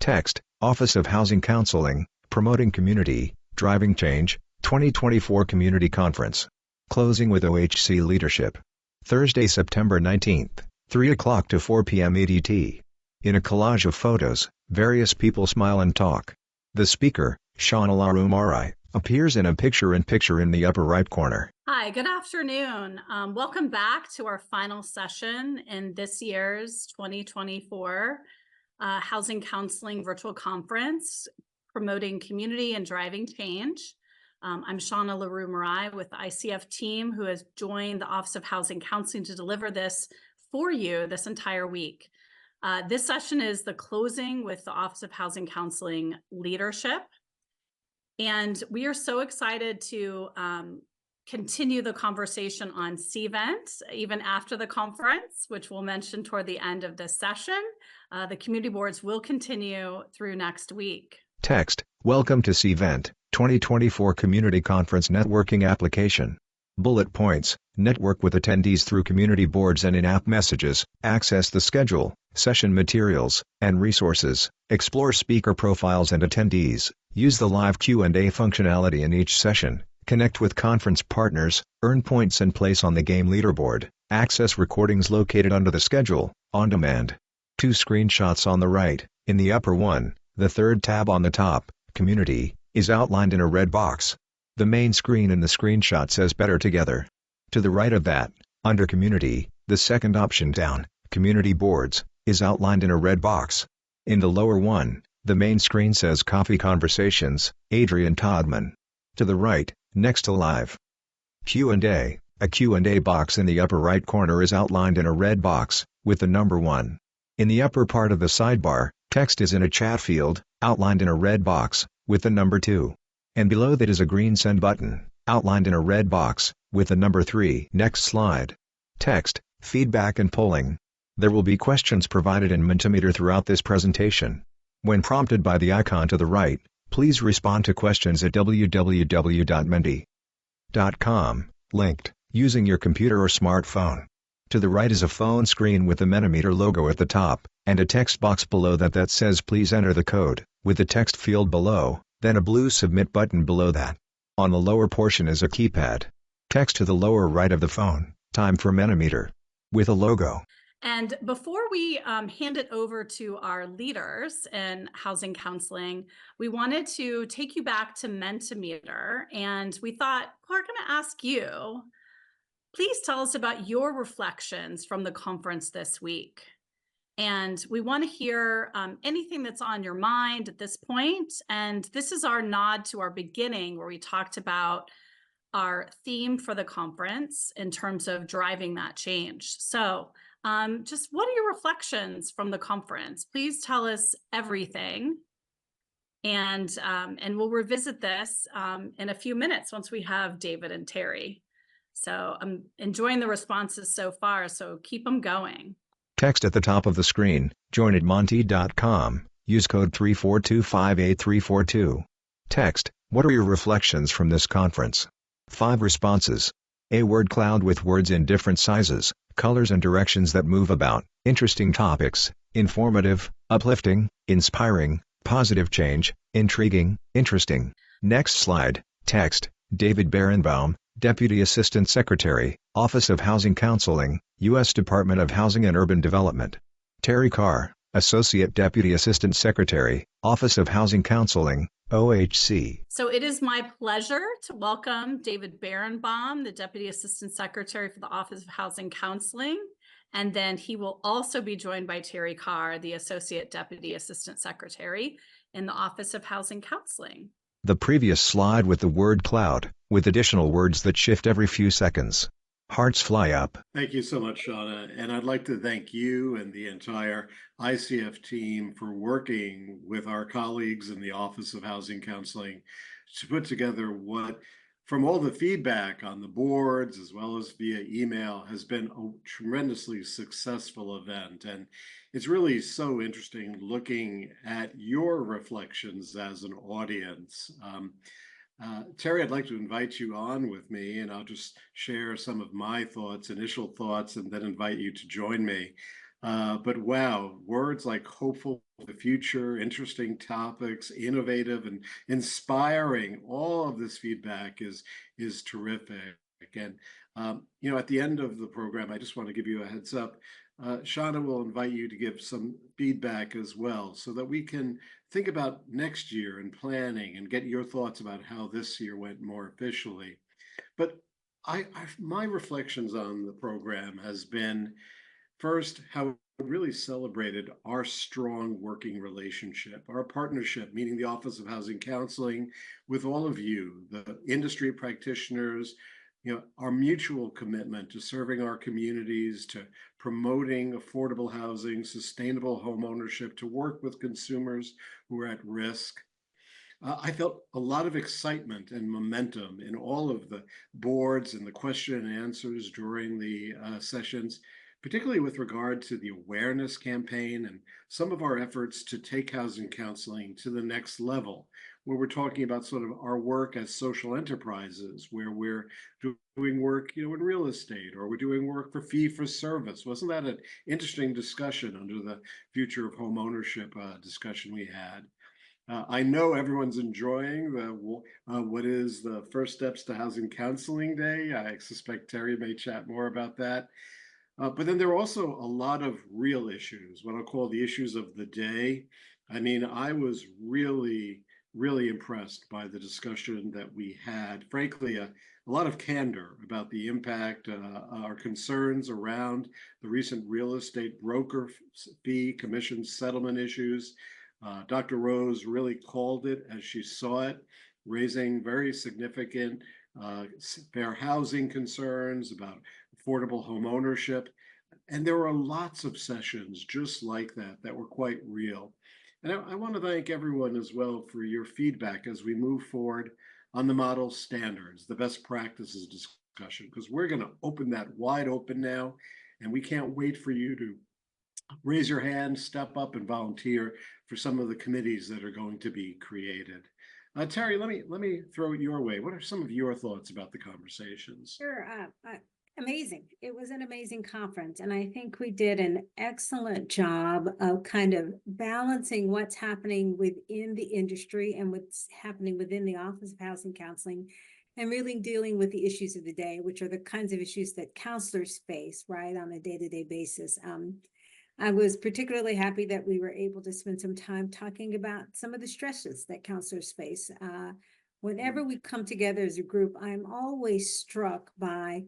Text, Office of Housing Counseling, Promoting Community, Driving Change, 2024 Community Conference. Closing with OHC Leadership. Thursday, September 19th, 3 o'clock to 4 p.m. EDT. In a collage of photos, various people smile and talk. The speaker, Shauna Larumari, appears in a picture-in-picture in the upper right corner. Hi, good afternoon. Welcome back to our final session in this year's 2024 Housing Counseling Virtual Conference, Promoting Community and Driving Change. I'm Shauna Larumari with the ICF team who has joined the Office of Housing Counseling to deliver this for you this entire week. This session is the closing with the Office of Housing Counseling Leadership. And we are so excited to continue the conversation on CVent even after the conference, which we'll mention toward the end of this session. The community boards will continue through next week. Text, Welcome to CVent, 2024 Community Conference Networking Application. Bullet points, network with attendees through community boards and in-app messages, access the schedule, session materials, and resources, explore speaker profiles and attendees, use the live Q&A functionality in each session, connect with conference partners, earn points and place on the game leaderboard, access recordings located under the schedule, on demand. 2 screenshots on the right, in the upper one, the third tab on the top, Community, is outlined in a red box. The main screen in the screenshot says Better Together. To the right of that, under Community, the second option down, Community Boards, is outlined in a red box. In the lower one, the main screen says Coffee Conversations, Adrian Todman. To the right, next to Live Q&A, a Q&A box in the upper right corner is outlined in a red box, with the number 1. In the upper part of the sidebar, text is in a chat field, outlined in a red box, with the number 2. And below that is a green send button, outlined in a red box, with the number 3. Next slide. Text, Feedback and Polling. There will be questions provided in Mentimeter throughout this presentation. When prompted by the icon to the right, please respond to questions at www.menti.com, linked, using your computer or smartphone. To the right is a phone screen with the Mentimeter logo at the top, and a text box below that says Please enter the code, with the text field below, then a blue Submit button below that. On the lower portion is a keypad. Text to the lower right of the phone, Time for Mentimeter, with a logo. And before we hand it over to our leaders in housing counseling, we wanted to take you back to Mentimeter, and we thought, we're going to ask you, please tell us about your reflections from the conference this week. And we want to hear anything that's on your mind at this point. And this is our nod to our beginning where we talked about our theme for the conference in terms of driving that change. So just what are your reflections from the conference? Please tell us everything. And we'll revisit this in a few minutes once we have David and Terry. So I'm enjoying the responses so far, so keep them going. Text at the top of the screen, join at menti.com, use code 342584342. Text, what are your reflections from this conference? 5 responses. A word cloud with words in different sizes, colors and directions that move about, interesting topics, informative, uplifting, inspiring, positive change, intriguing, interesting. Next slide. Text, David Berenbaum, Deputy Assistant Secretary, Office of Housing Counseling, U.S. Department of Housing and Urban Development. Terry Carr, Associate Deputy Assistant Secretary, Office of Housing Counseling, OHC. So it is my pleasure to welcome David Berenbaum, the Deputy Assistant Secretary for the Office of Housing Counseling. And then he will also be joined by Terry Carr, the Associate Deputy Assistant Secretary in the Office of Housing Counseling. The previous slide with the word cloud, with additional words that shift every few seconds. Hearts fly up. Thank you so much, Shauna. And I'd like to thank you and the entire ICF team for working with our colleagues in the Office of Housing Counseling to put together what, from all the feedback on the boards as well as via email, has been a tremendously successful event. And it's really so interesting looking at your reflections as an audience. Terry, I'd like to invite you on with me, and I'll just share some of my thoughts, initial thoughts, and then invite you to join me. But wow, words like hopeful for the future, interesting topics, innovative and inspiring, all of this feedback is terrific. And at the end of the program, I just want to give you a heads up. Shauna will invite you to give some feedback as well so that we can think about next year and planning and get your thoughts about how this year went more officially. But my reflections on the program has been first, how it really celebrated our strong working relationship, our partnership, meaning the Office of Housing Counseling, with all of you, the industry practitioners, our mutual commitment to serving our communities, to promoting affordable housing, sustainable home ownership, to work with consumers who are at risk. I felt a lot of excitement and momentum in all of the boards and the question and answers during the sessions, particularly with regard to the awareness campaign and some of our efforts to take housing counseling to the next level, where we're talking about sort of our work as social enterprises, where we're doing work, in real estate, or we're doing work for fee for service. Wasn't that an interesting discussion under the future of home ownership discussion we had? I know everyone's enjoying what is the First Steps to Housing Counseling Day. I suspect Terry may chat more about that. But then there are also a lot of real issues, what I'll call the issues of the day. I mean, I was really, really impressed by the discussion that we had. Frankly, a lot of candor about the impact, our concerns around the recent real estate broker fee commission settlement issues. Dr. Rose really called it as she saw it, raising very significant fair housing concerns about affordable home ownership. And there were lots of sessions just like that were quite real. And I want to thank everyone as well for your feedback as we move forward on the model standards, the best practices discussion, because we're going to open that wide open now. And we can't wait for you to raise your hand, step up, and volunteer for some of the committees that are going to be created. Terry, let me throw it your way. What are some of your thoughts about the conversations? Sure. Amazing. It was an amazing conference. And I think we did an excellent job of kind of balancing what's happening within the industry and what's happening within the Office of Housing Counseling, and really dealing with the issues of the day, which are the kinds of issues that counselors face, right, on a day-to-day basis. I was particularly happy that we were able to spend some time talking about some of the stresses that counselors face. Whenever we come together as a group, I'm always struck by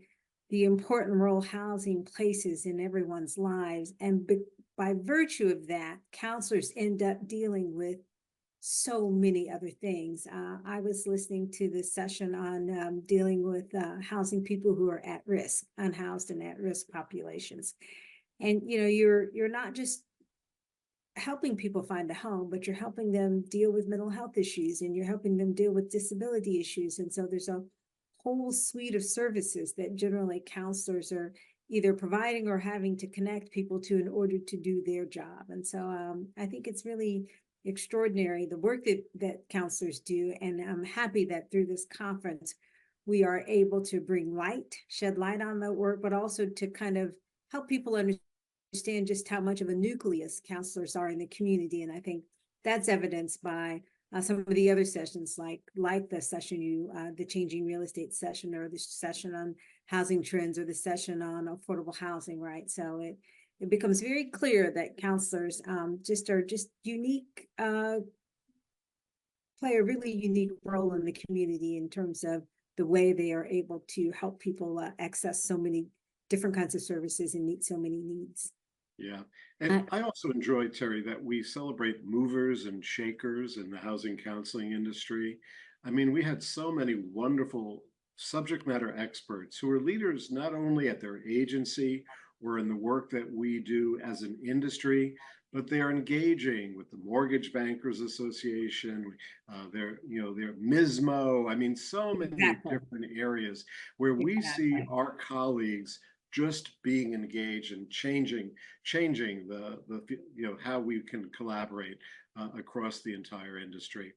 the important role housing places in everyone's lives. And by virtue of that, counselors end up dealing with so many other things. I was listening to the session on dealing with housing people who are at risk, unhoused and at-risk populations. And you're not just helping people find a home, but you're helping them deal with mental health issues, and you're helping them deal with disability issues. And so there's a whole suite of services that generally counselors are either providing or having to connect people to in order to do their job. And so I think it's really extraordinary, the work that counselors do. And I'm happy that through this conference, we are able to shed light on the work, but also to kind of help people understand just how much of a nucleus counselors are in the community. And I think that's evidenced by some of the other sessions, like the session the changing real estate session, or the session on housing trends, or the session on affordable housing, right? So it becomes very clear that counselors are just unique, play a really unique role in the community in terms of the way they are able to help people access so many different kinds of services and meet so many needs. Yeah. And I also enjoy, Terry, that we celebrate movers and shakers in the housing counseling industry. I mean, we had so many wonderful subject matter experts who are leaders not only at their agency or in the work that we do as an industry, but they are engaging with the Mortgage Bankers Association, their MISMO. I mean, so many different areas where we see our colleagues just being engaged and changing the how we can collaborate across the entire industry.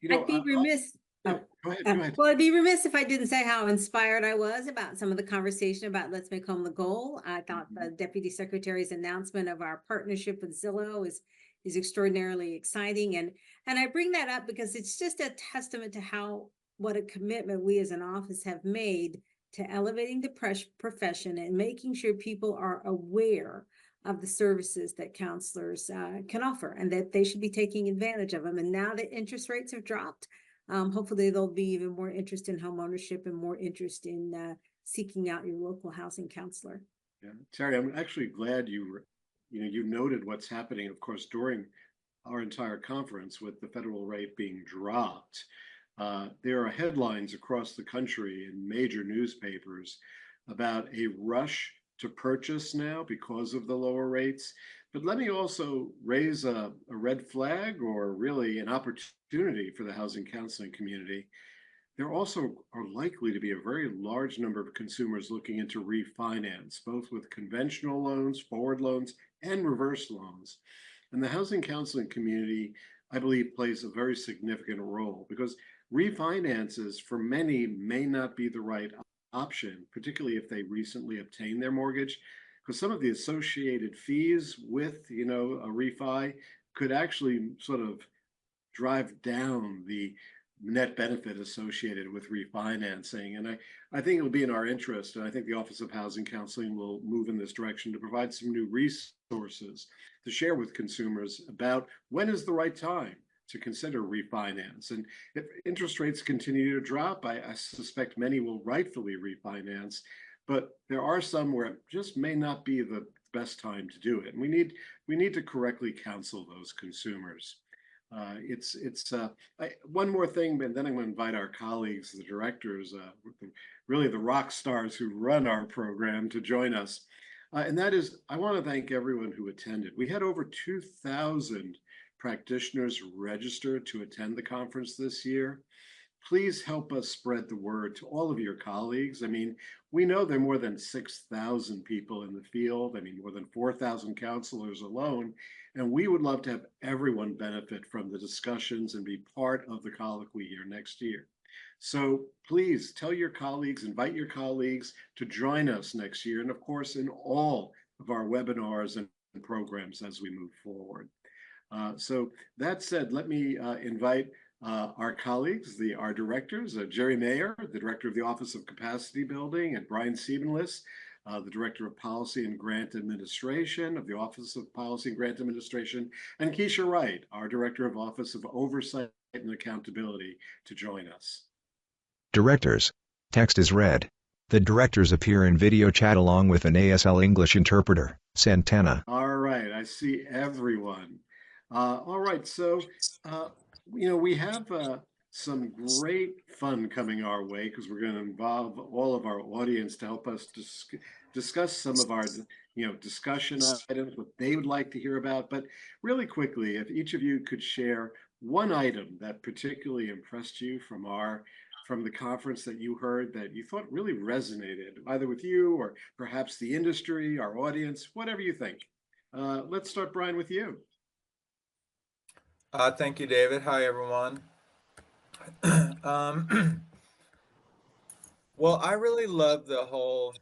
I'd be remiss Yeah, Oh, go ahead, go ahead. well, I'd be remiss if I didn't say how inspired I was about some of the conversation about Let's Make Home the Goal. I thought the Deputy Secretary's announcement of our partnership with Zillow is extraordinarily exciting. And I bring that up because it's just a testament to what a commitment we as an office have made to elevating the profession and making sure people are aware of the services that counselors can offer and that they should be taking advantage of them. And now that interest rates have dropped, hopefully there'll be even more interest in home ownership and more interest in seeking out your local housing counselor. Yeah, Terry, I'm actually glad you noted what's happening, of course, during our entire conference with the federal rate being dropped. There are headlines across the country in major newspapers about a rush to purchase now because of the lower rates. But let me also raise a red flag, or really an opportunity for the housing counseling community. There also are likely to be a very large number of consumers looking into refinance, both with conventional loans, forward loans, and reverse loans. And the housing counseling community, I believe, plays a very significant role because refinances for many may not be the right option, particularly if they recently obtained their mortgage, because some of the associated fees with, a refi could actually sort of drive down the net benefit associated with refinancing. And I think it will be in our interest, and I think the Office of Housing Counseling will move in this direction to provide some new resources to share with consumers about when is the right time to consider refinance. And if interest rates continue to drop, I suspect many will rightfully refinance, but there are some where it just may not be the best time to do it. And we need to correctly counsel those consumers. One more thing, and then I'm going to invite our colleagues, the directors, really the rock stars who run our program, to join us. And that is, I want to thank everyone who attended. We had over 2,000 practitioners registered to attend the conference this year. Please help us spread the word to all of your colleagues. I mean, we know there are more than 6,000 people in the field. I mean, more than 4,000 counselors alone. And we would love to have everyone benefit from the discussions and be part of the colloquy here next year. So please tell your colleagues, invite your colleagues to join us next year. And of course, in all of our webinars and programs as we move forward. So that said, let me invite our colleagues, our directors, Jerry Mayer, the director of the Office of Capacity Building, and Brian Siebenlis, the director of Policy and Grant Administration of the Office of Policy and Grant Administration, and Keisha Wright, our director of Office of Oversight and Accountability, to join us. Directors. Text is read. The directors appear in video chat along with an ASL English interpreter, Santana. All right, I see everyone. All right, so we have some great fun coming our way because we're going to involve all of our audience to help us discuss some of our discussion items, what they would like to hear about. But really quickly, if each of you could share one item that particularly impressed you from the conference that you heard that you thought really resonated, either with you or perhaps the industry, our audience, whatever you think. Let's start, Brian, with you. Thank you, David. Hi, everyone. Well, I really love the whole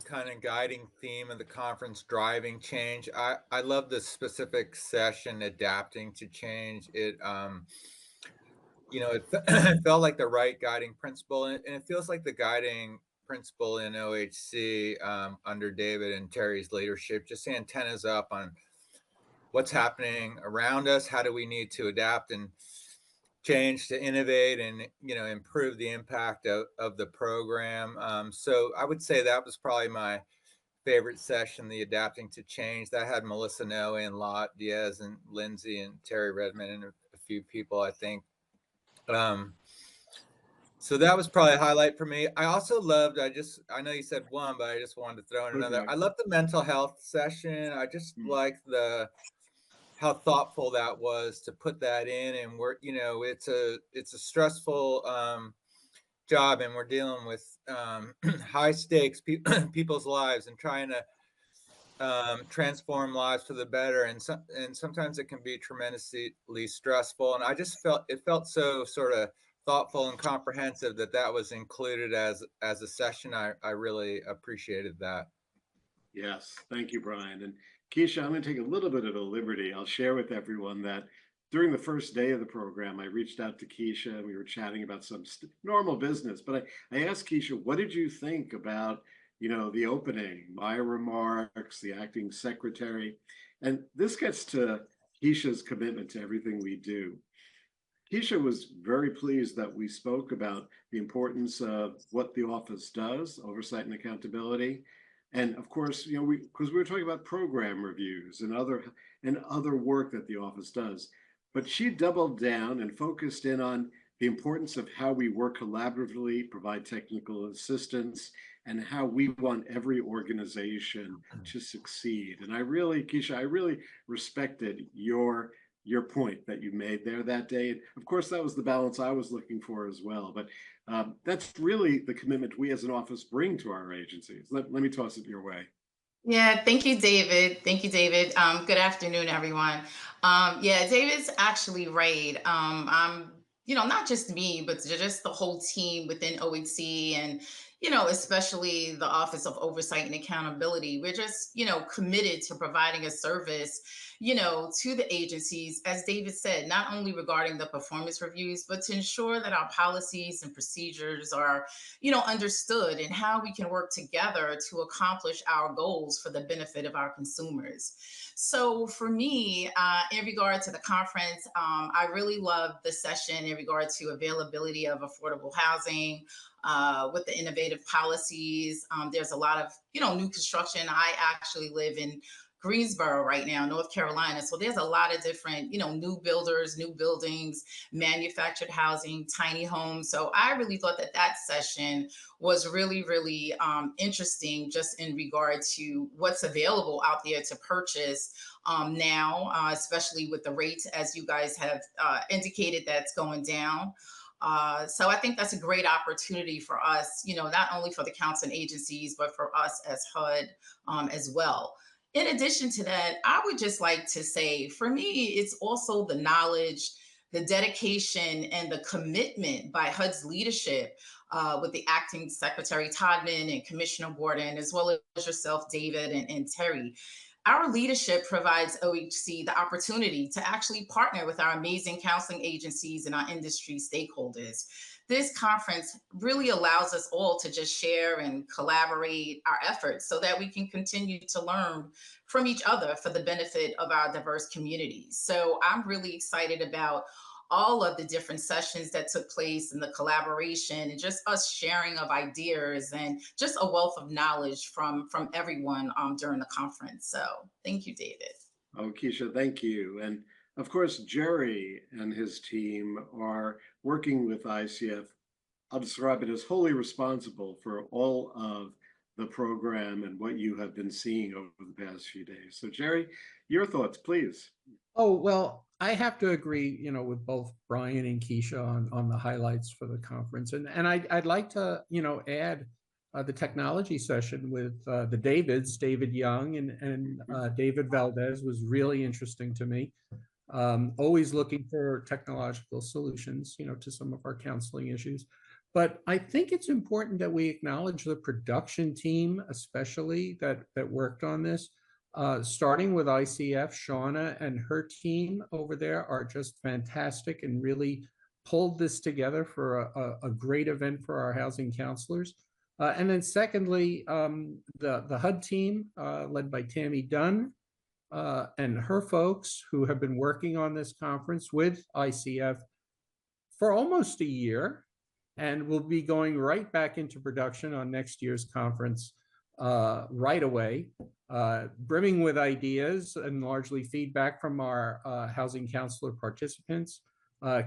kind of guiding theme of the conference, driving change. I love the specific session, adapting to change. It it felt like the right guiding principle, and it feels like the guiding principle in OHC under David and Terry's leadership, just antennas up on what's happening around us. How do we need to adapt and change to innovate and improve the impact of the program? So I would say that was probably my favorite session, the adapting to change. That had Melissa Noe and Lot Diaz and Lindsay and Terry Redmond and a few people, I think. So that was probably a highlight for me. I also loved, I know you said one, but I just wanted to throw in another. Okay. I loved the mental health session. I just liked how thoughtful that was to put that in. And it's a stressful job, and we're dealing with high stakes people's lives and trying to transform lives for the better, and sometimes it can be tremendously stressful. And I just felt it felt so sort of thoughtful and comprehensive that was included as a session. I really appreciated that. Yes, thank you, Brian. And Keisha, I'm going to take a little bit of a liberty. I'll share with everyone that during the first day of the program, I reached out to Keisha and we were chatting about some normal business. But I asked Keisha, what did you think about, the opening, my remarks, the acting secretary? And this gets to Keisha's commitment to everything we do. Keisha was very pleased that we spoke about the importance of what the office does, oversight and accountability. And of course, because we were talking about program reviews and other work that the office does. But she doubled down and focused in on the importance of how we work collaboratively, provide technical assistance, and how we want every organization to succeed. And Keisha, I really respected your point that you made there that day. And of course, that was the balance I was looking for as well. But that's really the commitment we as an office bring to our agencies. Let me toss it your way. Yeah, thank you, David. Thank you, David. Good afternoon, everyone. Yeah, David's actually right. I'm, not just me, but just the whole team within OHC and, especially the Office of Oversight and Accountability. We're just, committed to providing a service, to the agencies, as David said, not only regarding the performance reviews, but to ensure that our policies and procedures are, understood and how we can work together to accomplish our goals for the benefit of our consumers. So for me, in regard to the conference, I really loved the session in regard to availability of affordable housing, with the innovative policies. There's a lot of, new construction. I actually live in Greensboro right now, North Carolina. So there's a lot of different, new builders, new buildings, manufactured housing, tiny homes. So I really thought that session was really, really interesting, just in regard to what's available out there to purchase now, especially with the rates, as you guys have indicated, that's going down. So I think that's a great opportunity for us, not only for the council and agencies, but for us as HUD as well. In addition to that, I would just like to say, for me, it's also the knowledge, the dedication, and the commitment by HUD's leadership, with the acting secretary, Todman, and Commissioner Gordon, as well as yourself, David, and Terry. Our leadership provides OHC the opportunity to actually partner with our amazing counseling agencies and our industry stakeholders. This conference really allows us all to just share and collaborate our efforts so that we can continue to learn from each other for the benefit of our diverse communities. So I'm really excited about all of the different sessions that took place and the collaboration and just us sharing of ideas and just a wealth of knowledge from everyone during the conference. So thank you, David. Oh, Keisha, thank you. And of course, Jerry and his team are working with ICF. I'll describe it as wholly responsible for all of the program and what you have been seeing over the past few days. So Jerry, your thoughts, please. Oh, well, I have to agree, with both Brian and Keisha on the highlights for the conference. And I'd like to, add the technology session with the Davids, David Young and David Valdez was really interesting to me. Always looking for technological solutions, to some of our counseling issues. But I think it's important that we acknowledge the production team, especially that worked on this. Starting with ICF, Shauna and her team over there are just fantastic and really pulled this together for a great event for our housing counselors. And then secondly, the HUD team led by Tammy Dunn and her folks who have been working on this conference with ICF for almost a year and will be going right back into production on next year's conference right away. Brimming with ideas and largely feedback from our housing counselor participants.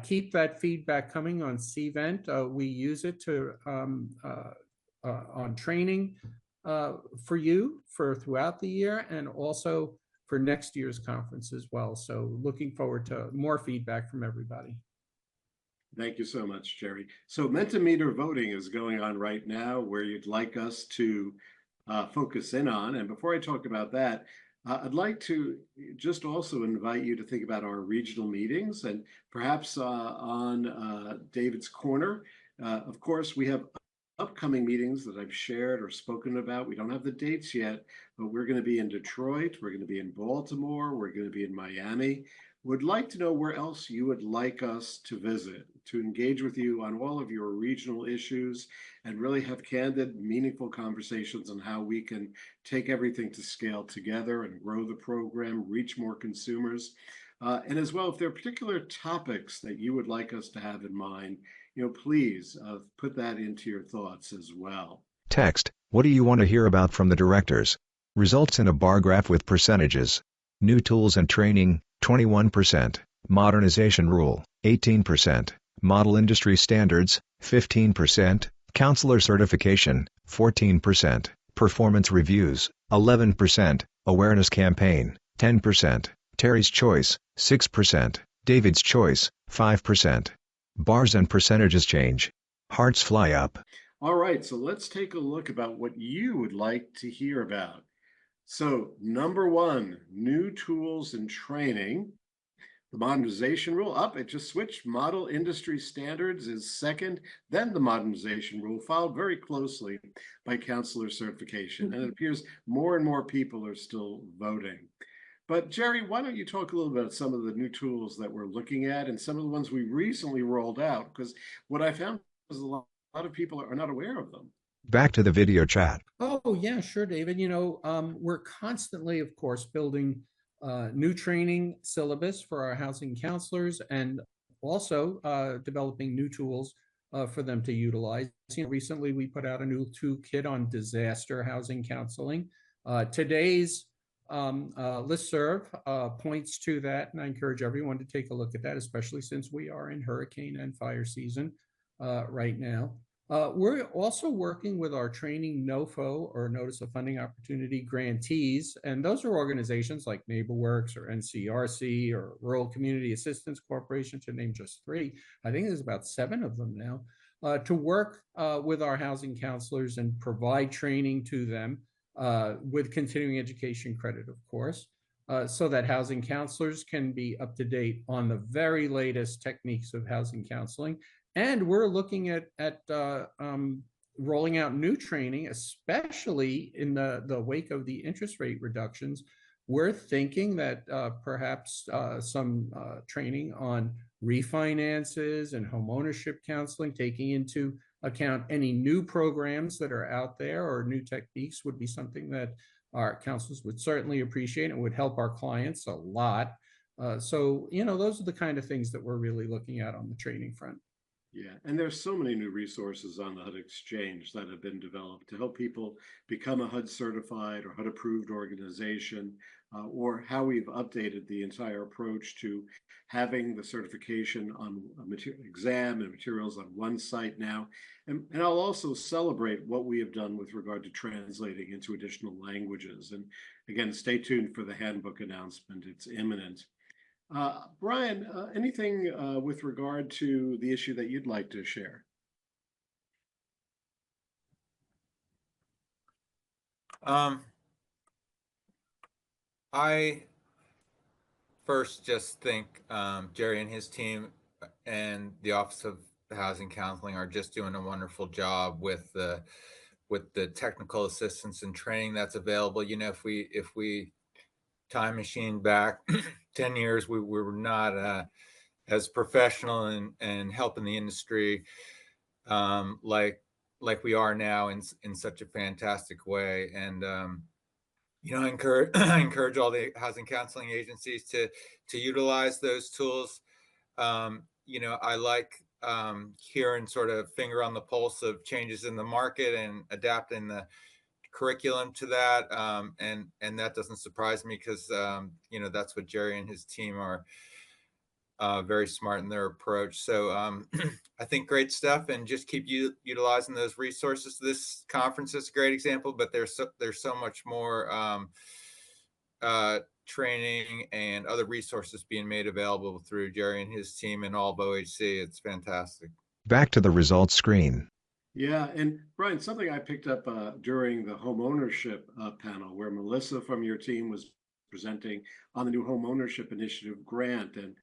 Keep that feedback coming on CVent. We use it to on training for you for throughout the year and also for next year's conference as well. So looking forward to more feedback from everybody. Thank you so much, Jerry. So Mentimeter voting is going on right now, where you'd like us to focus in on. And before I talk about that, I'd like to just also invite you to think about our regional meetings and perhaps on David's Corner. Of course, we have upcoming meetings that I've shared or spoken about. We don't have the dates yet, but we're going to be in Detroit, we're going to be in Baltimore, we're going to be in Miami. Would like to know where else you would like us to visit, to engage with you on all of your regional issues and really have candid, meaningful conversations on how we can take everything to scale together and grow the program, reach more consumers. And as well, if there are particular topics that you would like us to have in mind, please put that into your thoughts as well. Text, what do you want to hear about from the directors? Results in a bar graph with percentages. New tools and training, 21%. Modernization rule, 18%. Model industry standards, 15%. Counselor certification, 14%. Performance reviews, 11%. Awareness campaign, 10%. Terry's choice, 6%. David's choice, 5%. Bars and percentages change. Hearts fly up. All right, so let's take a look about what you would like to hear about. So number one, new tools and training. The modernization rule, it just switched. Model industry standards is second, then the modernization rule, followed very closely by counselor certification. And it appears more and more people are still voting. But Jerry, why don't you talk a little bit about some of the new tools that we're looking at and some of the ones we recently rolled out? Because what I found is a lot of people are not aware of them. Back to the video chat. Oh, yeah, sure, David. We're constantly, of course, building new training syllabus for our housing counselors and also developing new tools for them to utilize. Recently, we put out a new toolkit on disaster housing counseling. Today's listserv points to that, and I encourage everyone to take a look at that, especially since we are in hurricane and fire season right now. We're also working with our training NOFO, or Notice of Funding Opportunity grantees, and those are organizations like NeighborWorks or NCRC or Rural Community Assistance Corporation, to name just three. I think there's about 7 of them now, to work with our housing counselors and provide training to them with continuing education credit, of course, so that housing counselors can be up to date on the very latest techniques of housing counseling. And we're looking at rolling out new training, especially in the wake of the interest rate reductions. We're thinking that perhaps some training on refinances and homeownership counseling, taking into account any new programs that are out there or new techniques, would be something that our counselors would certainly appreciate and would help our clients a lot. So, those are the kind of things that we're really looking at on the training front. Yeah, and there's so many new resources on the HUD Exchange that have been developed to help people become a HUD certified or HUD approved organization, or how we've updated the entire approach to having the certification on a exam and materials on one site now. And I'll also celebrate what we have done with regard to translating into additional languages. And again, stay tuned for the handbook announcement. It's imminent. Brian, anything with regard to the issue that you'd like to share? I first just think Jerry and his team and the Office of Housing Counseling are just doing a wonderful job with the technical assistance and training that's available. If we time machine back 10 years, we were not as professional and helping the industry like we are now in such a fantastic way. And I encourage all the housing counseling agencies to utilize those tools. I like hearing sort of finger on the pulse of changes in the market and adapting the curriculum to that, and that doesn't surprise me, because that's what Jerry and his team are very smart in their approach. So I think great stuff, and just keep utilizing those resources. This conference is a great example, but there's so much more training and other resources being made available through Jerry and his team and all of OHC. It's fantastic. Back to the results screen. Yeah, and Brian, something I picked up during the home ownership panel where Melissa from your team was presenting on the new home ownership initiative grant and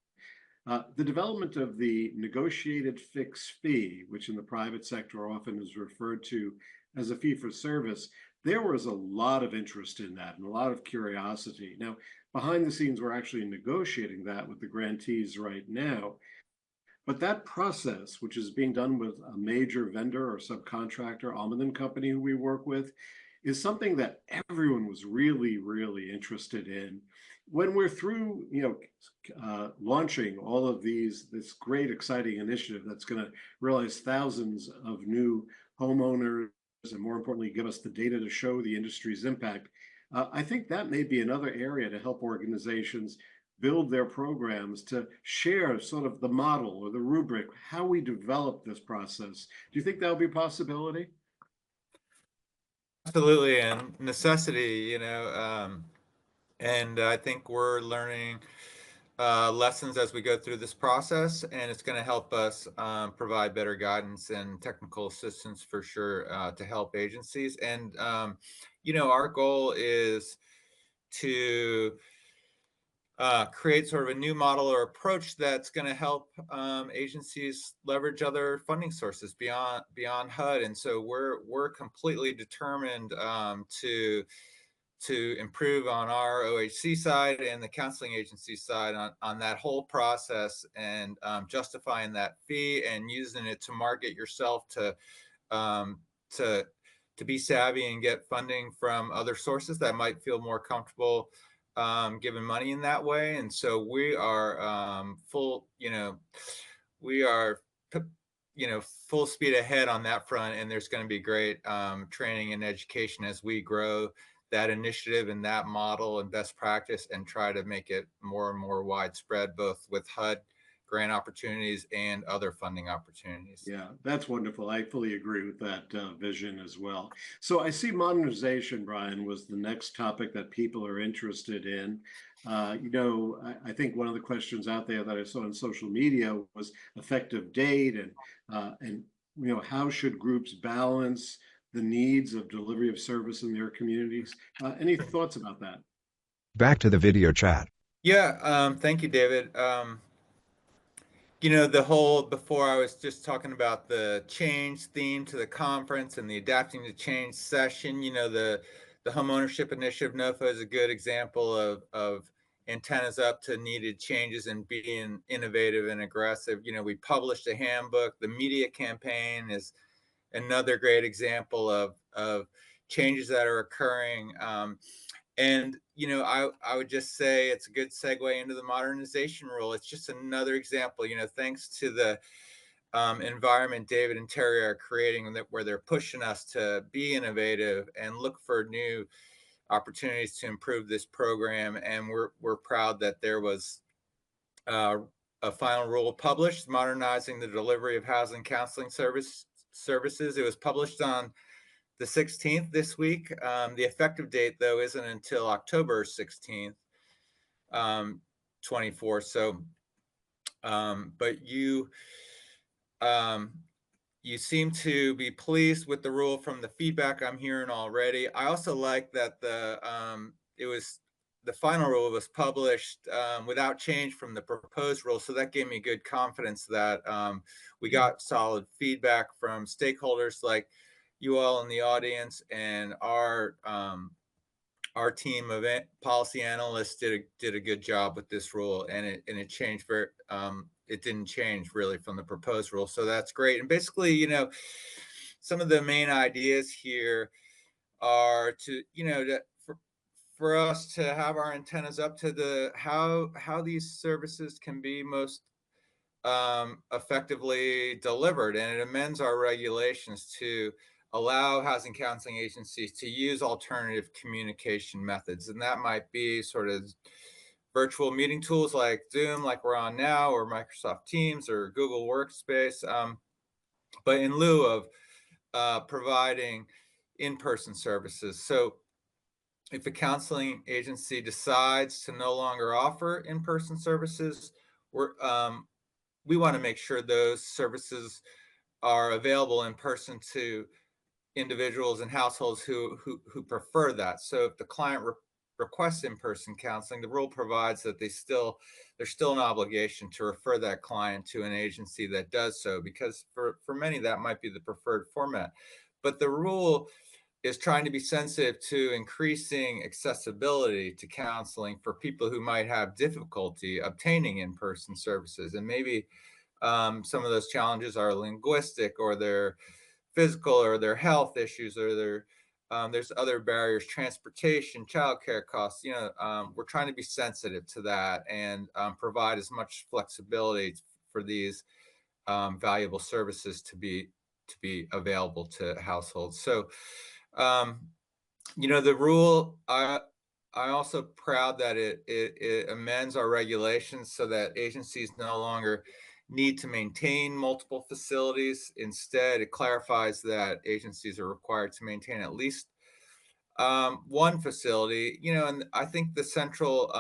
the development of the negotiated fixed fee, which in the private sector often is referred to as a fee for service. There was a lot of interest in that and a lot of curiosity. Now, behind the scenes, we're actually negotiating that with the grantees right now. But that process, which is being done with a major vendor or subcontractor, Almaden Company, who we work with, is something that everyone was really, really interested in. When we're through, launching all of this great, exciting initiative that's going to realize thousands of new homeowners and, more importantly, give us the data to show the industry's impact. I think that may be another area to help organizations build their programs to share sort of the model or the rubric, how we develop this process. Do you think that would be a possibility? Absolutely, and necessity, and I think we're learning lessons as we go through this process, and it's going to help us provide better guidance and technical assistance for sure to help agencies. And, our goal is to create sort of a new model or approach that's going to help agencies leverage other funding sources beyond HUD. And so we're completely determined to improve on our OHC side and the counseling agency side on that whole process, and justifying that fee and using it to market yourself um, to be savvy and get funding from other sources that might feel more comfortable giving money in that way. And so we are we are full speed ahead on that front, and there's going to be great training and education as we grow that initiative and that model and best practice and try to make it more and more widespread, both with HUD grant opportunities and other funding opportunities. Yeah, that's wonderful. I fully agree with that vision as well. So I see modernization, Brian, was the next topic that people are interested in. I think one of the questions out there that I saw on social media was effective date and how should groups balance the needs of delivery of service in their communities? Any thoughts about that? Back to the video chat. Yeah, thank you, David. Before I was just talking about the change theme to the conference and the adapting to change session, the homeownership initiative NOFA is a good example of antennas up to needed changes and being innovative and aggressive. We published a handbook. The media campaign is another great example of changes that are occurring. And I would just say it's a good segue into the modernization rule. It's just another example, thanks to the environment David and Terry are creating, where they're pushing us to be innovative and look for new opportunities to improve this program. And we're proud that there was a final rule published, modernizing the delivery of housing counseling services. It was published on the 16th this week. The effective date, though, isn't until October 16th, 24. So, but you seem to be pleased with the rule from the feedback I'm hearing already. I also like that the final rule was published without change from the proposed rule. So that gave me good confidence that we got solid feedback from stakeholders like you all in the audience, and our team of policy analysts did a good job with this rule, and it changed it didn't change really from the proposed rule. So that's great. And basically, some of the main ideas here are to, for us to have our antennas up to how these services can be most effectively delivered, and it amends our regulations to allow housing counseling agencies to use alternative communication methods. And that might be sort of virtual meeting tools like Zoom, like we're on now, or Microsoft Teams or Google Workspace, but in lieu of providing in-person services. So if a counseling agency decides to no longer offer in-person services, we want to make sure those services are available in person to individuals and households who prefer that. So if the client requests in-person counseling, the rule provides that there's still an obligation to refer that client to an agency that does so, because for many that might be the preferred format. But the rule is trying to be sensitive to increasing accessibility to counseling for people who might have difficulty obtaining in-person services. And maybe some of those challenges are linguistic, or their physical, or their health issues, or there's other barriers, transportation, childcare costs. We're trying to be sensitive to that and provide as much flexibility for these valuable services to be available to households. So, the rule, I'm also proud that it amends our regulations so that agencies no longer need to maintain multiple facilities. Instead, it clarifies that agencies are required to maintain at least one facility. And I think the central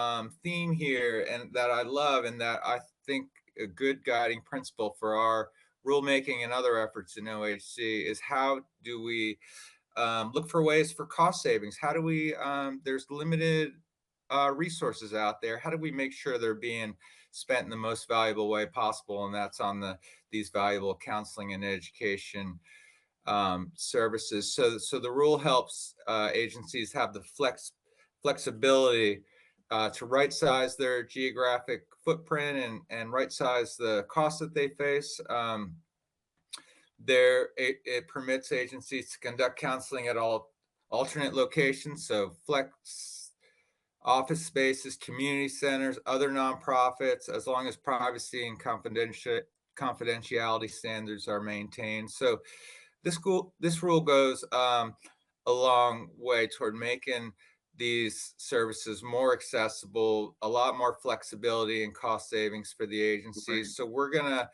theme here, and that I love, and that I think a good guiding principle for our rulemaking and other efforts in OHC, is how do we look for ways for cost savings? How do we, there's limited resources out there. How do we make sure they're being spent in the most valuable way possible? And that's on these valuable counseling and education services. So the rule helps agencies have the flexibility to right size their geographic footprint and right size the costs that they face. It permits agencies to conduct counseling at all alternate locations, so flex office spaces, community centers, other nonprofits, as long as privacy and confidentiality standards are maintained. So this rule goes a long way toward making these services more accessible, a lot more flexibility and cost savings for the agencies. So we're gonna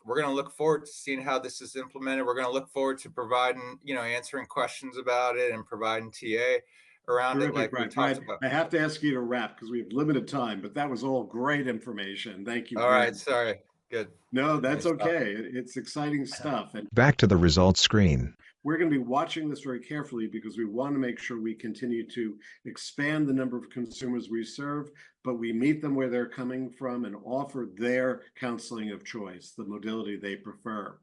look forward to seeing how this is implemented. We're gonna look forward to providing, answering questions about it and providing TA around it, like we talked about. I have to ask you to wrap because we have limited time, but that was all great information. Thank you. All right, sorry. Good. No, that's okay. It's exciting stuff. And Back to the results screen. we're going to be watching this very carefully because we want to make sure we continue to expand the number of consumers we serve, but we meet them where they're coming from and offer their counseling of choice, the modality they prefer.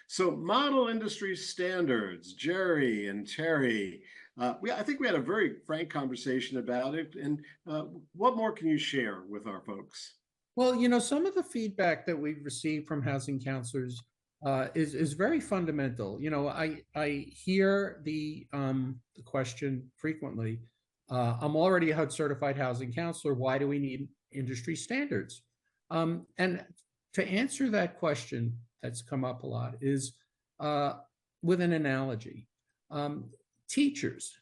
So model industry standards, Jerry and Terry, I think we had a very frank conversation about it. And what more can you share with our folks? Well, some of the feedback that we've received from housing counselors is very fundamental. I hear the question frequently. I'm already a HUD certified housing counselor. Why do we need industry standards? And to answer that question that's come up a lot is with an analogy. Teachers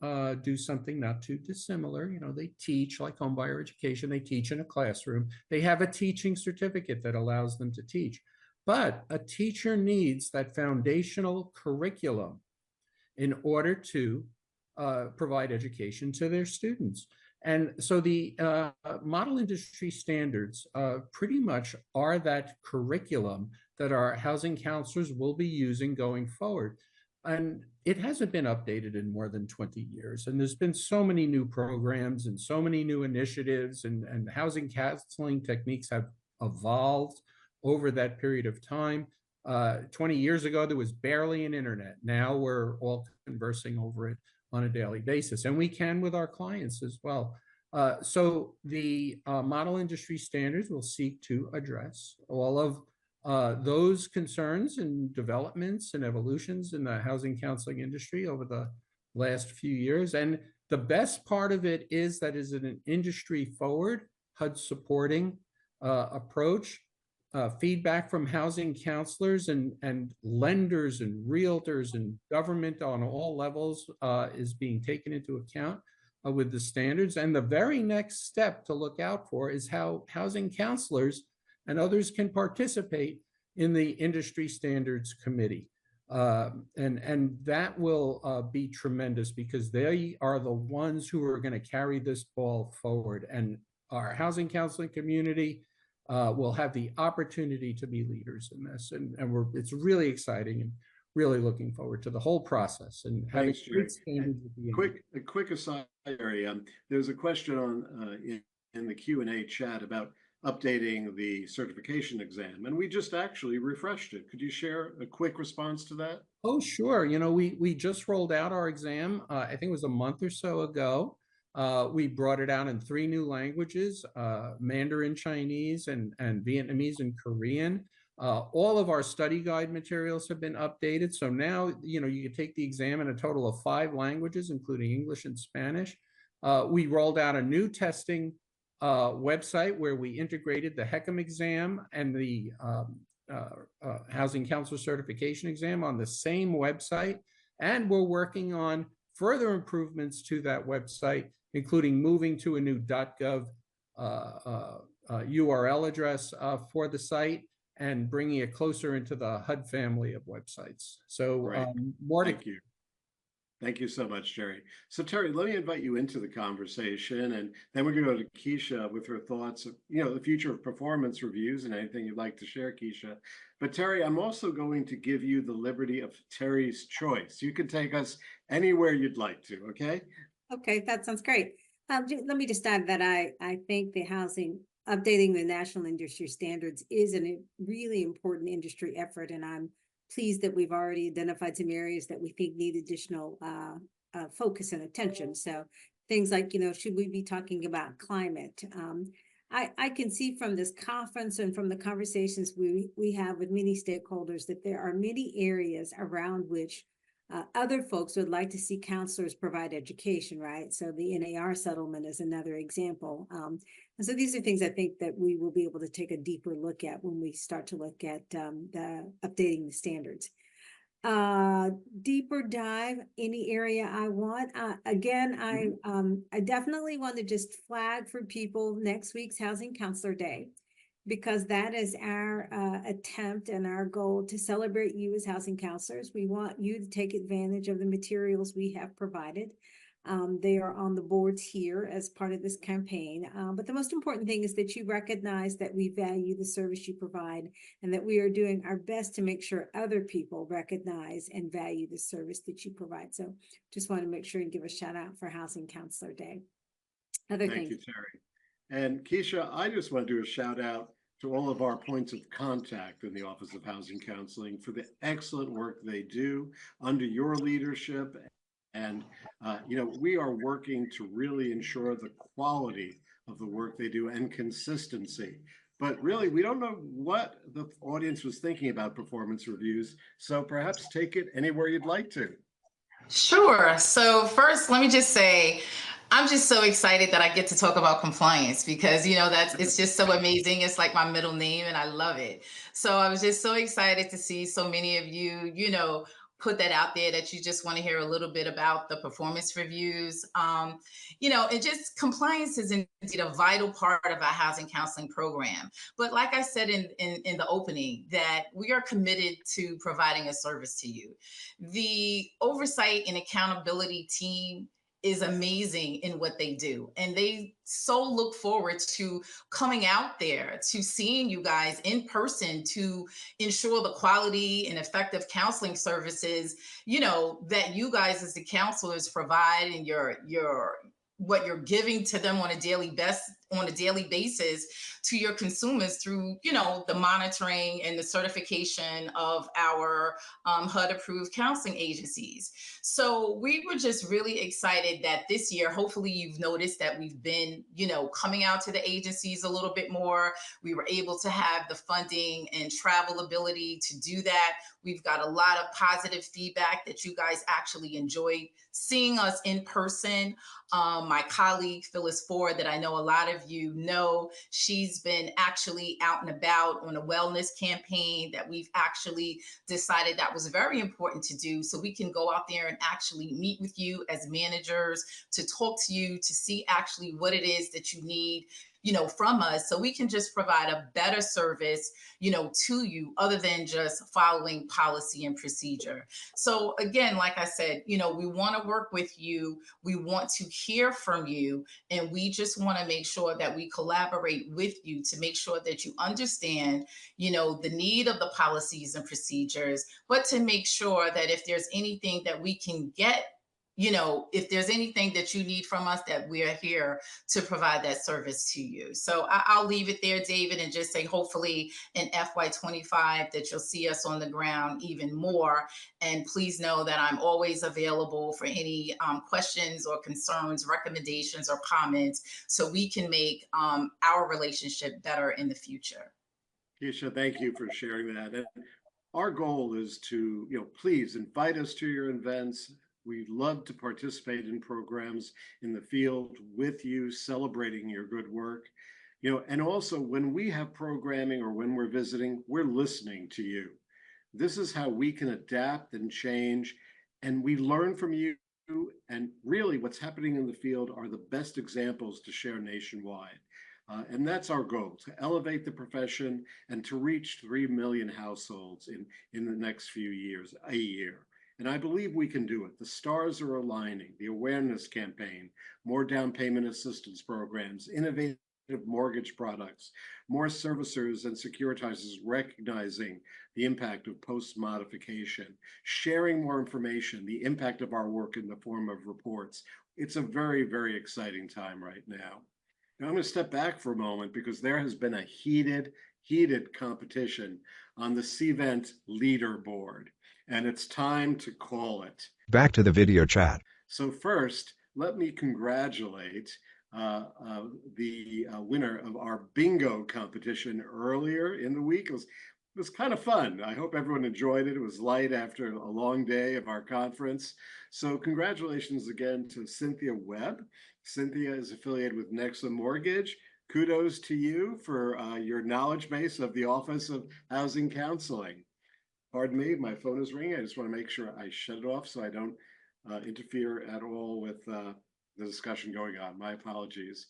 do something not too dissimilar. They teach, like homebuyer education, they teach in a classroom. They have a teaching certificate that allows them to teach. But a teacher needs that foundational curriculum in order to provide education to their students. And so the model industry standards pretty much are that curriculum that our housing counselors will be using going forward. And it hasn't been updated in more than 20 years. And there's been so many new programs and so many new initiatives, and housing counseling techniques have evolved over that period of time. 20 years ago, there was barely an internet. Now we're all conversing over it on a daily basis, and we can with our clients as well. So the model industry standards will seek to address all of those concerns and developments and evolutions in the housing counseling industry over the last few years. And the best part of it is that is an industry forward, HUD supporting approach. Feedback from housing counselors and lenders and realtors and government on all levels is being taken into account with the standards. And the very next step to look out for is how housing counselors and others can participate in the industry standards committee. And that will be tremendous because they are the ones who are going to carry this ball forward. And our housing counseling community will have the opportunity to be leaders in this. And it's really exciting, and really looking forward to the whole process and having Thanks, great Jerry. standards at the end. A quick aside, Jerry. There's a question on in the Q&A chat about updating the certification exam, and we just actually refreshed it. Could you share a quick response to that? Oh, sure. You know, we just rolled out our exam. I think it was a month or so ago. We brought it out in 3 new languages, Mandarin Chinese and Vietnamese and Korean. All of our study guide materials have been updated. So now, you know, you can take the exam in a total of 5 languages, including English and Spanish. We rolled out a new testing website where we integrated the HECM exam and the Housing Counselor Certification exam on the same website. And we're working on further improvements to that website, including moving to a new .gov URL address for the site and bringing it closer into the HUD family of websites. So more to... Thank you. Thank you so much, Jerry. So Terry, let me invite you into the conversation, and then we're going to go to Keisha with her thoughts of, you know, the future of performance reviews and anything you'd like to share, Keisha. But Terry, I'm also going to give you the liberty of Terry's choice. You can take us anywhere you'd like to, okay? Okay, that sounds great. Let me just add that I think the updating the national industry standards is a really important industry effort, and I'm pleased that we've already identified some areas that we think need additional focus and attention. So things like, you know, should we be talking about climate? I can see from this conference and from the conversations we have with many stakeholders that there are many areas around which other folks would like to see counselors provide education, right? So the NAR settlement is another example. And so these are things I think that we will be able to take a deeper look at when we start to look at the updating the standards. Deeper dive, any area I want. Again, I definitely want to just flag for people next week's Housing Counselor Day, because that is our attempt and our goal to celebrate you as housing counselors. We want you to take advantage of the materials we have provided. They are on the boards here as part of this campaign. But the most important thing is that you recognize that we value the service you provide, and that we are doing our best to make sure other people recognize and value the service that you provide. So just want to make sure and give a shout out for Housing Counselor Day. Thank you, Terry. And Keisha, I just want to do a shout out to all of our points of contact in the Office of Housing Counseling for the excellent work they do under your leadership. And, you know, we are working to really ensure the quality of the work they do and consistency. But really, we don't know what the audience was thinking about performance reviews. So perhaps take it anywhere you'd like to. Sure. So first, let me just say, I'm just so excited that I get to talk about compliance, because, you know, it's just so amazing. It's like my middle name and I love it. So I was just so excited to see so many of you, you know, put that out there, that you just want to hear a little bit about the performance reviews. You know, and just compliance is indeed a vital part of our housing counseling program. But like I said in the opening, that we are committed to providing a service to you. The oversight and accountability team is amazing in what they do. And they so look forward to coming out there, to seeing you guys in person, to ensure the quality and effective counseling services, you know, that you guys as the counselors provide, and what you're giving to them on a daily basis to your consumers through, you know, the monitoring and the certification of our HUD approved counseling agencies. So we were just really excited that this year, hopefully you've noticed that we've been, you know, coming out to the agencies a little bit more. We were able to have the funding and travel ability to do that. We've got a lot of positive feedback that you guys actually enjoyed seeing us in person. My colleague, Phyllis Ford, that I know a lot of you know, she's been actually out and about on a wellness campaign that we've actually decided that was very important to do, so we can go out there and actually meet with you as managers, to talk to you, to see actually what it is that you need, from us, so we can just provide a better service, to you, other than just following policy and procedure. So again, like I said, we want to work with you. We want to hear from you, and we just want to make sure that we collaborate with you to make sure that you understand, the need of the policies and procedures, but to make sure that if there's anything that we can get, if there's anything that you need from us, that we are here to provide that service to you. So I'll leave it there, David, and just say hopefully in FY25 that you'll see us on the ground even more. And please know that I'm always available for any questions or concerns, recommendations, or comments, so we can make our relationship better in the future. Keisha, thank you for sharing that. And our goal is to, please invite us to your events. We'd love to participate in programs in the field with you, celebrating your good work. And also when we have programming or when we're visiting, we're listening to you. This is how we can adapt and change, and we learn from you. And really what's happening in the field are the best examples to share nationwide. And that's our goal, to elevate the profession and to reach 3 million households in the next few years, a year. And I believe we can do it. The stars are aligning. The awareness campaign, more down payment assistance programs, innovative mortgage products, more servicers and securitizers recognizing the impact of post-modification, sharing more information, the impact of our work in the form of reports. It's a very, very exciting time right now. Now I'm going to step back for a moment because there has been a heated competition on the CVent leaderboard. And it's time to call it. Back to the video chat. So first, let me congratulate the winner of our bingo competition earlier in the week. It was kind of fun. I hope everyone enjoyed it. It was light after a long day of our conference. So congratulations again to Cynthia Webb. Cynthia is affiliated with Nexa Mortgage. Kudos to you for your knowledge base of the Office of Housing Counseling. Pardon me, my phone is ringing. I just want to make sure I shut it off so I don't interfere at all with the discussion going on. My apologies.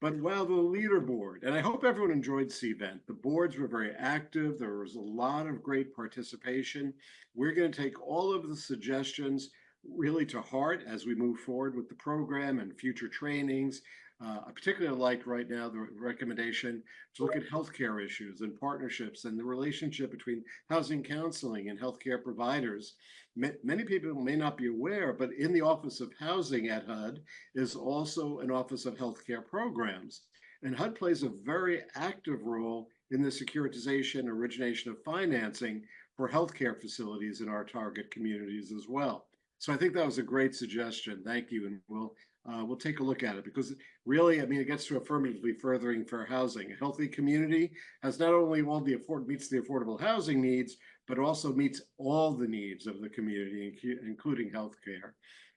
But wow, the leaderboard, and I hope everyone enjoyed CVent. The boards were very active. There was a lot of great participation. We're going to take all of the suggestions really to heart as we move forward with the program and future trainings. I particularly like right now the recommendation to look at healthcare issues and partnerships and the relationship between housing counseling and healthcare providers. Many people may not be aware, but in the Office of Housing at HUD is also an Office of Healthcare Programs. And HUD plays a very active role in the securitization, origination of financing for healthcare facilities in our target communities as well. So I think that was a great suggestion. Thank you. And we'll take a look at it because really, it gets to affirmatively furthering fair housing. A healthy community has not only meets the affordable housing needs, but also meets all the needs of the community, including healthcare.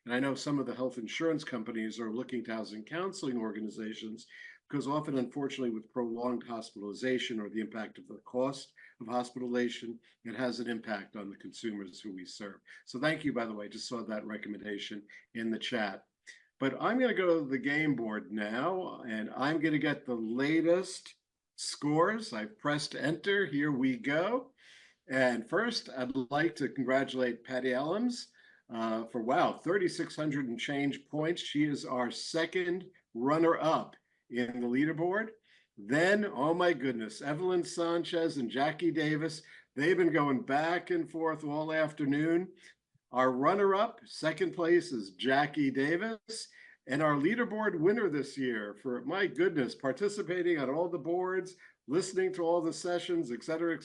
And I know some of the health insurance companies are looking to housing counseling organizations because often, unfortunately, with prolonged hospitalization or the impact of the cost of hospitalization, it has an impact on the consumers who we serve. So thank you, by the way, just saw that recommendation in the chat. But I'm going to go to the game board now, and I'm going to get the latest scores. I've pressed enter. Here we go. And first, I'd like to congratulate Patty Ellams for, 3,600 and change points. She is our second runner-up in the leaderboard. Then, oh my goodness, Evelyn Sanchez and Jackie Davis, they've been going back and forth all afternoon. Our runner-up, second place, is Jackie Davis. And our leaderboard winner this year for, my goodness, participating on all the boards, listening to all the sessions, et cetera,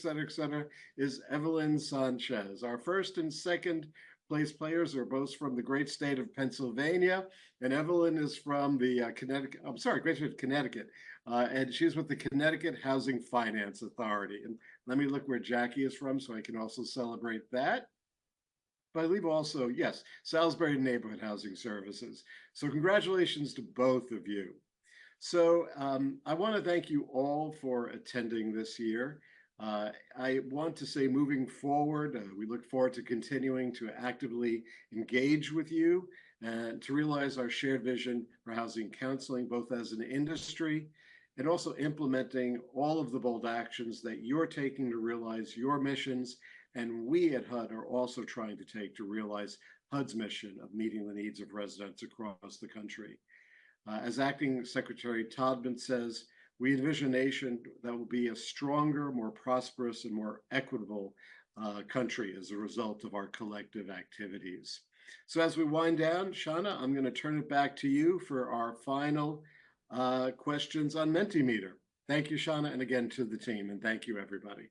is Evelyn Sanchez. Our first and second place players are both from the great state of Pennsylvania. And Evelyn is from the great state of Connecticut. And she's with the Connecticut Housing Finance Authority. And let me look where Jackie is from so I can also celebrate that. But I believe also, yes, Salisbury Neighborhood Housing Services. So congratulations to both of you. So I want to thank you all for attending this year. I want to say moving forward, we look forward to continuing to actively engage with you and to realize our shared vision for housing counseling, both as an industry and also implementing all of the bold actions that you're taking to realize your missions, and we at HUD are also trying to take to realize HUD's mission of meeting the needs of residents across the country. As Acting Secretary Todman says, we envision a nation that will be a stronger, more prosperous, and more equitable country as a result of our collective activities. So as we wind down, Shauna, I'm going to turn it back to you for our final questions on Mentimeter. Thank you, Shauna, and again to the team, and thank you, everybody.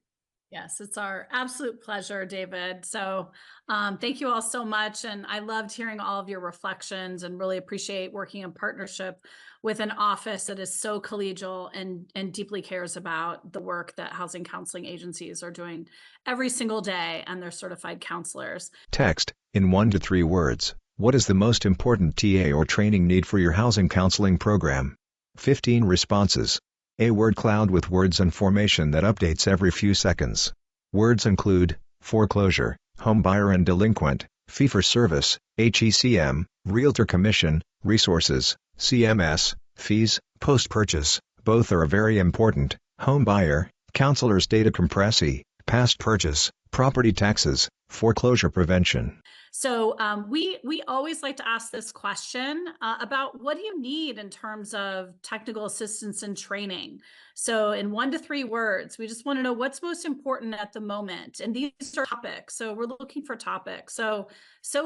Yes, it's our absolute pleasure, David. So thank you all so much. And I loved hearing all of your reflections and really appreciate working in partnership with an office that is so collegial and deeply cares about the work that housing counseling agencies are doing every single day and their certified counselors. Text, in 1 to 3 words, what is the most important TA or training need for your housing counseling program? 15 responses. A word cloud with words and formation that updates every few seconds. Words include foreclosure, home buyer and delinquent, fee-for-service, HECM, realtor commission, resources, CMS, fees, post-purchase. Both are very important. Home buyer, counselor's data compressee, past purchase, property taxes, foreclosure prevention. So we always like to ask this question about what do you need in terms of technical assistance and training. So in 1 to 3 words, we just want to know what's most important at the moment. And these are topics. So we're looking for topics. So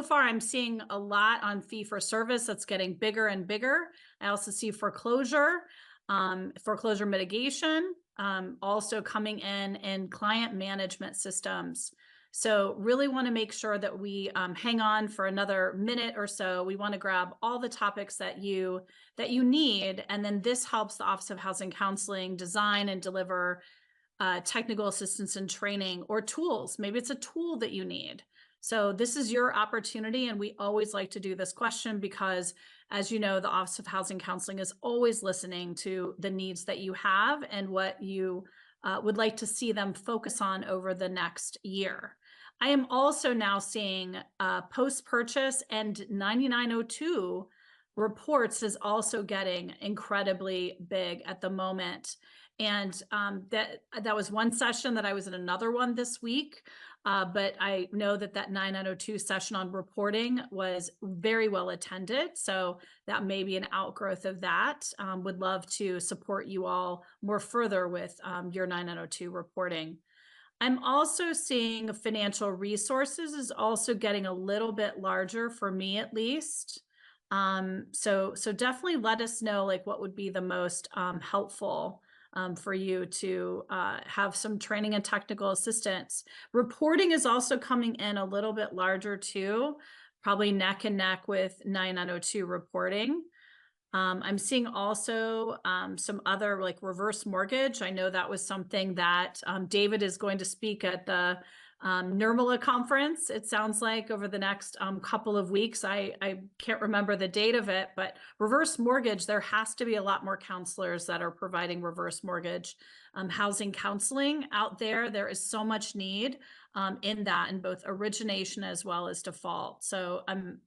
far I'm seeing a lot on fee for service that's getting bigger and bigger. I also see foreclosure mitigation, also coming in client management systems. So really want to make sure that we hang on for another minute or so. We want to grab all the topics that you need, and then this helps the Office of Housing Counseling design and deliver technical assistance and training or tools. Maybe it's a tool that you need. So this is your opportunity, and we always like to do this question because, as you know, the Office of Housing Counseling is always listening to the needs that you have and what you would like to see them focus on over the next year. I am also now seeing post-purchase and 9902 reports is also getting incredibly big at the moment. And that was one session that I was in another one this week. But I know that 9902 session on reporting was very well attended. So that may be an outgrowth of that. Would love to support you all more further with your 9902 reporting. I'm also seeing financial resources is also getting a little bit larger for me, at least. So definitely let us know like what would be the most helpful for you to have some training and technical assistance. Reporting is also coming in a little bit larger too, probably neck and neck with 9902 reporting. I'm seeing also some other like reverse mortgage. I know that was something that David is going to speak at the NRMLA conference, it sounds like, over the next couple of weeks. I can't remember the date of it, but reverse mortgage, there has to be a lot more counselors that are providing reverse mortgage housing counseling out there. There is so much need in that, in both origination as well as default. So I'm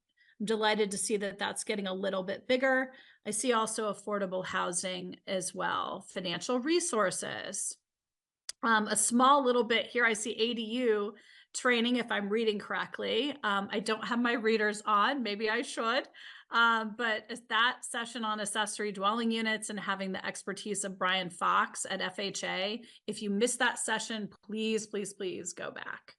delighted to see that that's getting a little bit bigger. I see also affordable housing as well, financial resources. A small little bit here, I see ADU training, if I'm reading correctly. I don't have my readers on, maybe I should. But that session on accessory dwelling units and having the expertise of Brian Fox at FHA, if you missed that session, please, please, please go back.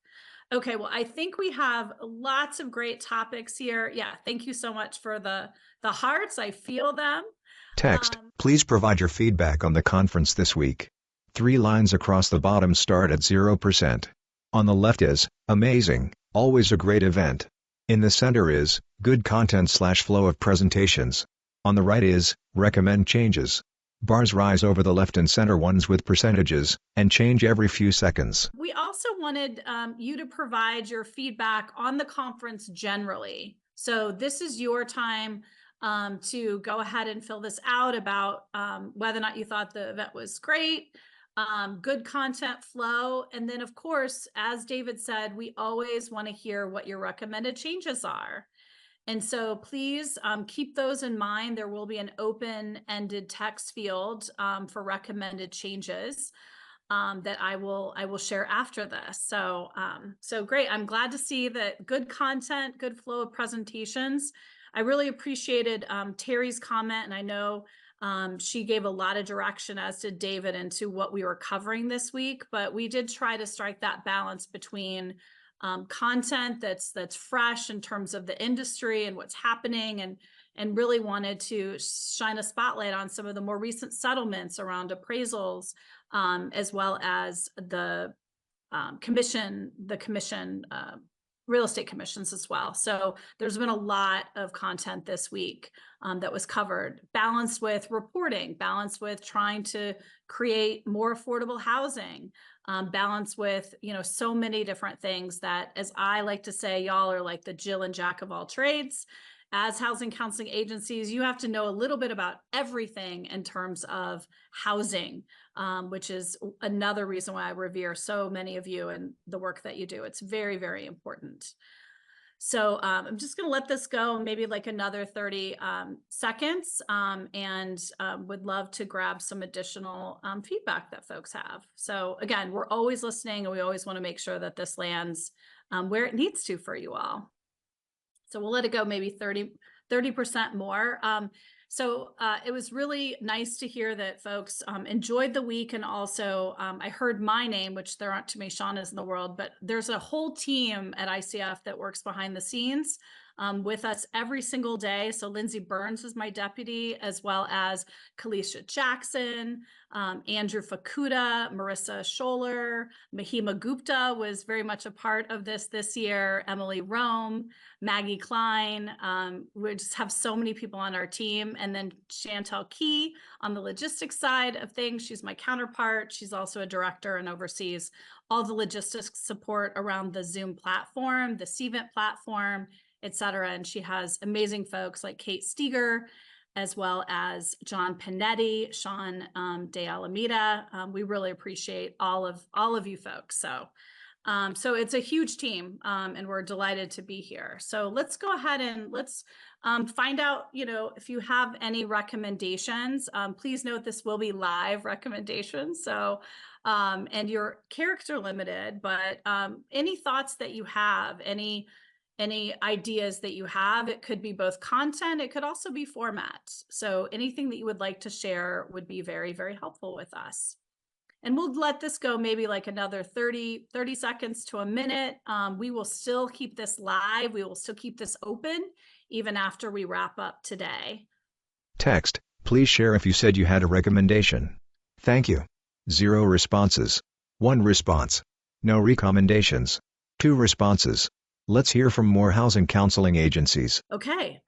Okay, well, I think we have lots of great topics here. Yeah, thank you so much for the hearts. I feel them. Text, please provide your feedback on the conference this week. 3 lines across the bottom start at 0%. On the left is, amazing, always a great event. In the center is, good content/flow of presentations. On the right is, recommend changes. Bars rise over the left and center ones with percentages, and change every few seconds. We also wanted you to provide your feedback on the conference generally. So this is your time to go ahead and fill this out about whether or not you thought the event was great, good content flow. And then, of course, as David said, we always want to hear what your recommended changes are. And so please keep those in mind. There will be an open-ended text field for recommended changes that I will share after this. So so great. I'm glad to see that good content, good flow of presentations. I really appreciated Terry's comment, and I know she gave a lot of direction, as did David, into what we were covering this week, but we did try to strike that balance between content that's fresh in terms of the industry and what's happening, and really wanted to shine a spotlight on some of the more recent settlements around appraisals, as well as the commission real estate commissions as well. So there's been a lot of content this week that was covered, balanced with reporting, balanced with trying to create more affordable housing, balanced with, so many different things that, as I like to say, y'all are like the Jill and Jack of all trades. As housing counseling agencies, you have to know a little bit about everything in terms of housing, which is another reason why I revere so many of you and the work that you do. It's very, very important. So I'm just going to let this go, maybe like another 30 seconds, and would love to grab some additional feedback that folks have. So again, we're always listening, and we always want to make sure that this lands where it needs to for you all. So we'll let it go maybe 30% more. So it was really nice to hear that folks enjoyed the week. And also I heard my name, which there aren't too many Shaunas in the world, but there's a whole team at ICF that works behind the scenes with us every single day. So Lindsay Burns is my deputy, as well as Kalisha Jackson, Andrew Fakuda, Marissa Scholler, Mahima Gupta was very much a part of this year, Emily Rome, Maggie Klein. We just have so many people on our team. And then Chantel Key on the logistics side of things. She's my counterpart. She's also a director and oversees all the logistics support around the Zoom platform, the CVent platform, et cetera. And she has amazing folks like Kate Steger, as well as John Panetti, Sean De Alameda. We really appreciate all of you folks. So it's a huge team, and we're delighted to be here. So let's go ahead and let's find out, if you have any recommendations. Please note this will be live recommendations. So, and you're character limited, but any thoughts that you have, any ideas that you have, it could be both content, it could also be formats. So anything that you would like to share would be very, very helpful with us. And we'll let this go maybe like another 30 seconds to a minute. We will still keep this live. We will still keep this open even after we wrap up today. Text, please share if you said you had a recommendation. Thank you. 0 responses. 1 response. No recommendations. 2 responses. Let's hear from more housing counseling agencies. Okay,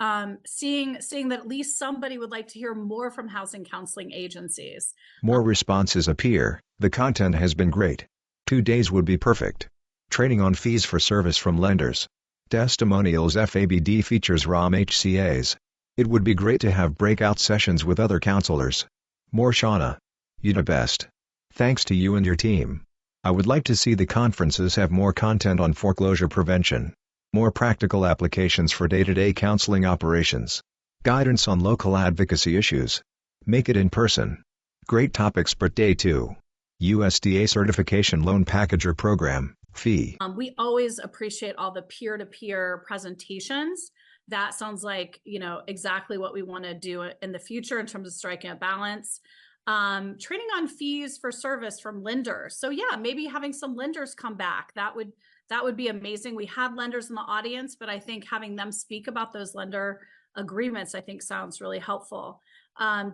seeing that at least somebody would like to hear more from housing counseling agencies. More responses appear. The content has been great. 2 days would be perfect. Training on fees for service from lenders. Testimonials FABD features ROM HCAs. It would be great to have breakout sessions with other counselors. More Shauna. You the best. Thanks to you and your team. I would like to see the conferences have more content on foreclosure prevention. More practical applications for day-to-day counseling operations. Guidance on local advocacy issues. Make it in person. Great topics but day 2. USDA Certification Loan Packager Program, fee. We always appreciate all the peer-to-peer presentations. That sounds like, exactly what we want to do in the future in terms of striking a balance. Training on fees for service from lenders. So yeah, maybe having some lenders come back, that would be amazing. We have lenders in the audience, but I think having them speak about those lender agreements, I think sounds really helpful.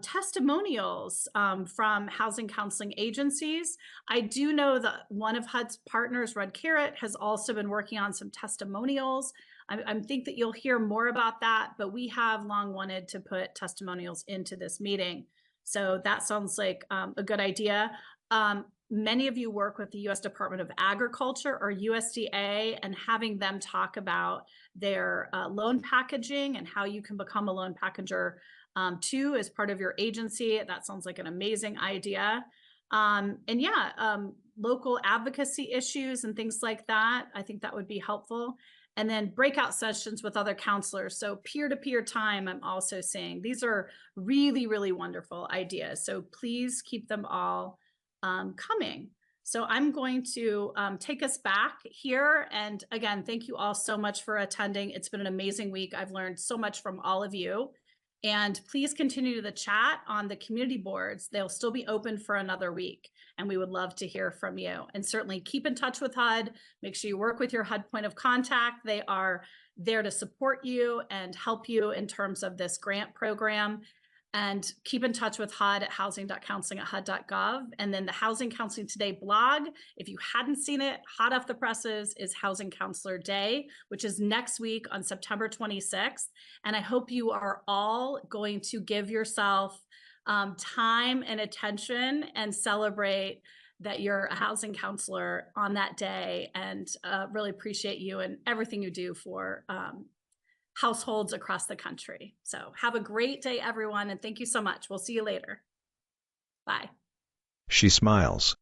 Testimonials from housing counseling agencies. I do know that one of HUD's partners, Red Carrot, has also been working on some testimonials. I think that you'll hear more about that, but we have long wanted to put testimonials into this meeting. So that sounds like a good idea. Many of you work with the U.S. Department of Agriculture or USDA, and having them talk about their loan packaging and how you can become a loan packager too as part of your agency. That sounds like an amazing idea. And yeah, local advocacy issues and things like that. I think that would be helpful. and then breakout sessions with other counselors. So peer-to-peer time, I'm also seeing. These are really, really wonderful ideas. So please keep them all coming. So I'm going to take us back here. And again, thank you all so much for attending. It's been an amazing week. I've learned so much from all of you. And please continue the chat on the community boards. They'll still be open for another week, and we would love to hear from you. And certainly keep in touch with HUD. Make sure you work with your HUD point of contact. They are there to support you and help you in terms of this grant program. And keep in touch with HUD at housing.counseling@hud.gov. And then the Housing Counseling Today blog, if you hadn't seen it, hot off the presses, is Housing Counselor Day, which is next week on September 26th. And I hope you are all going to give yourself time and attention and celebrate that you're a housing counselor on that day, and really appreciate you and everything you do for households across the country. So have a great day, everyone, and thank you so much. We'll see you later. Bye. She smiles.